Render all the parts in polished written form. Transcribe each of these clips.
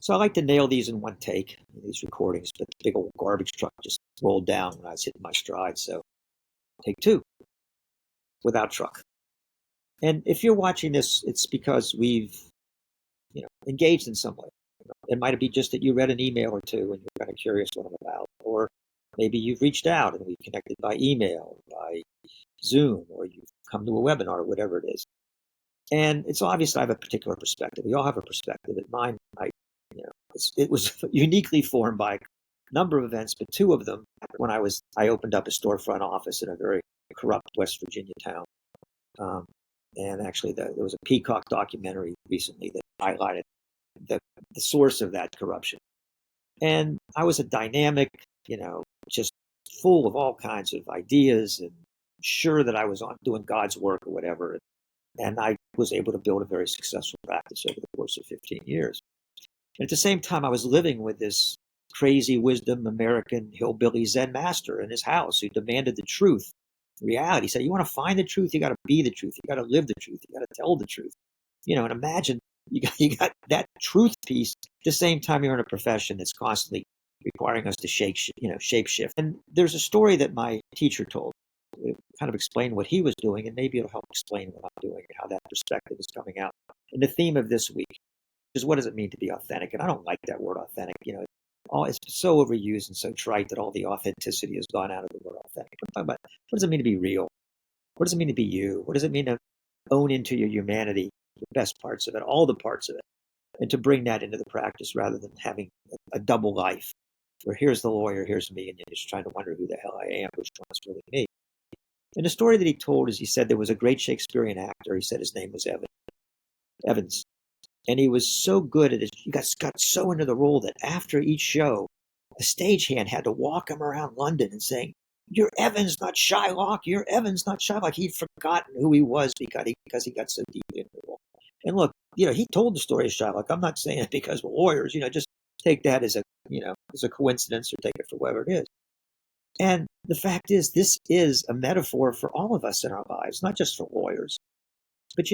So I like to nail these in one take, these recordings, but the big old garbage truck just rolled down when I was hitting my stride. So take two without truck. And if you're watching this, it's because we've, engaged in some way. It might be just that you read an email or two and you're kind of curious what I'm about, or maybe you've reached out and we've connected by email, by Zoom, or you've come to a webinar, or whatever it is. And it's obvious I have a particular perspective. We all have a perspective. And mine, it was uniquely formed by a number of events, but two of them when I opened up a storefront office in a very corrupt West Virginia town. And actually, there was a Peacock documentary recently that highlighted the source of that corruption. And I was a dynamic, just full of all kinds of ideas and sure that I was doing God's work or whatever. And I was able to build a very successful practice over the course of 15 years. And at the same time, I was living with this crazy wisdom American hillbilly Zen master in his house who demanded the truth, reality. He said, you want to find the truth, you got to be the truth, you got to live the truth, you got to tell the truth. And imagine you got that truth piece at the same time you're in a profession that's constantly requiring us to shape shift. And there's a story that my teacher told, kind of explain what he was doing, and maybe it'll help explain what I'm doing and how that perspective is coming out. And the theme of this week is, what does it mean to be authentic? And I don't like that word authentic. It's so overused and so trite that all the authenticity has gone out of the word authentic. I'm talking about, what does it mean to be real? What does it mean to be you? What does it mean to own into your humanity, the best parts of it, all the parts of it, and to bring that into the practice rather than having a double life where here's the lawyer, here's me, and you're just trying to wonder who the hell I am, which one's really me. And the story that he told is, he said there was a great Shakespearean actor. He said his name was Evans. And he was so good at it. He got so into the role that after each show, a stagehand had to walk him around London and saying, you're Evans, not Shylock. You're Evans, not Shylock. He'd forgotten who he was because he got so deep into the role. And look, he told the story of Shylock. I'm not saying it because we're lawyers, just take that as a coincidence or take it for whatever it is. And the fact is, this is a metaphor for all of us in our lives, not just for lawyers. But,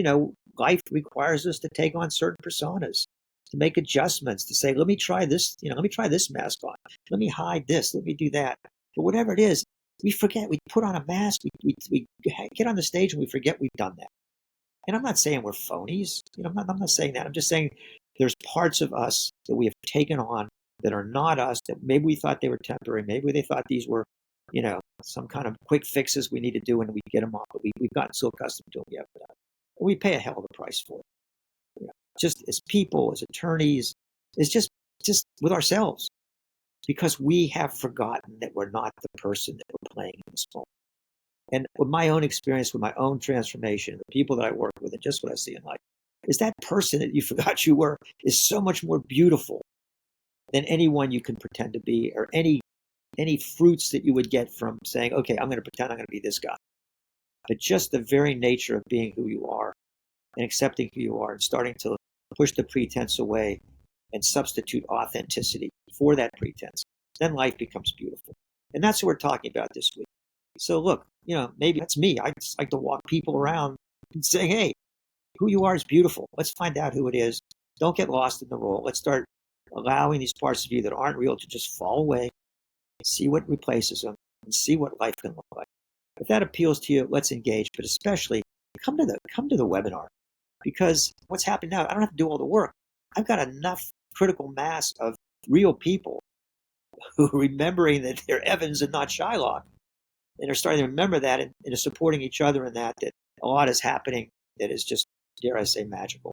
life requires us to take on certain personas, to make adjustments, to say, let me try this, let me try this mask on. Let me hide this. Let me do that. But whatever it is, we forget. We put on a mask. We get on the stage and we forget we've done that. And I'm not saying we're phonies. I'm not saying that. I'm just saying there's parts of us that we have taken on that are not us, that maybe we thought they were temporary. Maybe they thought these were, some kind of quick fixes we need to do and we get them off. But we've gotten so accustomed to them, we have to. We pay a hell of a price for it. Just as people, as attorneys, it's just with ourselves, because we have forgotten that we're not the person that we're playing in this moment. And with my own experience, with my own transformation, the people that I work with, and just what I see in life, is that person that you forgot you were is so much more beautiful than anyone you can pretend to be, or any fruits that you would get from saying, okay, I'm going to pretend I'm going to be this guy. But just the very nature of being who you are and accepting who you are and starting to push the pretense away and substitute authenticity for that pretense, then life becomes beautiful. And that's what we're talking about this week. So look, maybe that's me. I just like to walk people around and say, hey, who you are is beautiful. Let's find out who it is. Don't get lost in the role. Let's start allowing these parts of you that aren't real to just fall away, see what replaces them, and see what life can look like. If that appeals to you, let's engage, but especially come to the webinar, because what's happening now, I don't have to do all the work. I've got enough critical mass of real people who are remembering that they're Evans and not Shylock, and are starting to remember that and are supporting each other in that a lot is happening that is just, dare I say, magical.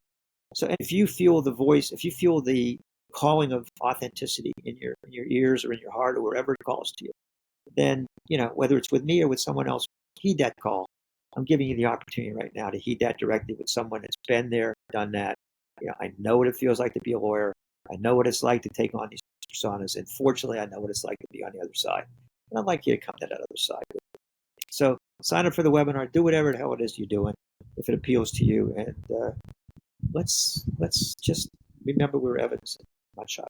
So if you feel the voice, if you feel the calling of authenticity in your ears or in your heart or wherever it calls to you, then, whether it's with me or with someone else, heed that call. I'm giving you the opportunity right now to heed that directly with someone that's been there, done that. I know what it feels like to be a lawyer. I know what it's like to take on these personas. And fortunately, I know what it's like to be on the other side. And I'd like you to come to that other side. So sign up for the webinar. Do whatever the hell it is you're doing, if it appeals to you. And let's just remember we're Evans, not Shy.